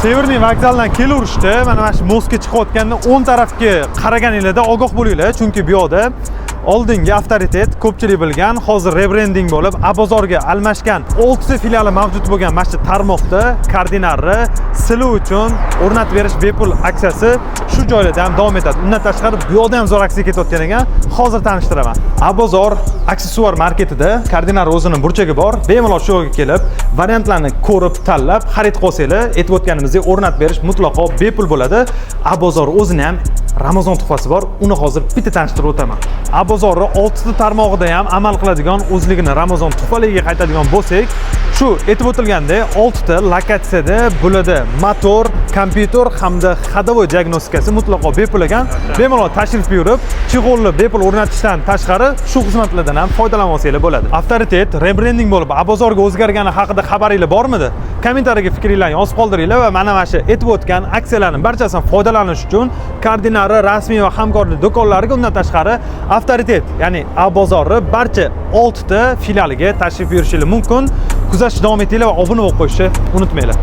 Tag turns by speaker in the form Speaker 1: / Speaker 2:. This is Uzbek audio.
Speaker 1: Severniy vokzalidan kelaverishdi. Mana shu mostga chiqayotganda o'ng tarafga qaraganingizda ogoh bo'linglar, chunki bu yoqda oldingi avtoritet ko'pchilik bilgan, hozir rebrending bo'lib, Abozorga almashgan 6 ta filiali mavjud bo'lgan mana shu tarmoqda koordinatni sizlar uchun o'rnatib berish bepul aksiyasi shu joylarda ham davom etadi. Undan tashqari bu yoqda ham zo'r aksiya ketayotgan ekan, hozir tanishtiraman. Abozor aksessuar marketida koordinat o'zining burchagi bor. Bemalol shu yerga kelib, variantlarni ko'rib, tanlab, xarid qilsanglar, aytib o'tganimizdek o'rnatib berish mutlaqo bepul bo'ladi. Abozor o'zining ham Ramazon tuhfasi bor. Uni hozir bitta tanishtirib o'taman. Abozorning 6 ta tarmog'ida ham amal qiladigan o'zligini Ramazon tuhfaligiga qaytadigan bo'lsak, shu aytib o'tilgandek 6 ta lokatsiyada bo'ladi. Motor, kompyuter hamda ходовой diagnostikasi mutlaqo bepul ekan. Bemalol tashrif buyurib, chig'olni bepul o'rnatishdan tashqari shu xizmatlardan ham foydalanib olsanglar bo'ladi. Avtoritet rebrending bo'lib Abozorga o'zgargani haqida xabaringiz bormidi? Kommentariyaga fikringizni yozib qoldiringlar va mana shu aytib o'tgan aksiyalarning barchasidan foydalanish uchun koordinatlar rasmiy va hamkorlik do'konlariga, undan tashqari avtoritet, ya'ni Abozorni barcha 6 ta filialiga tashrif buyurishingiz mumkin. Kuzatishni davom etinglar va obuna bo'lib qo'yishni unutmanglar.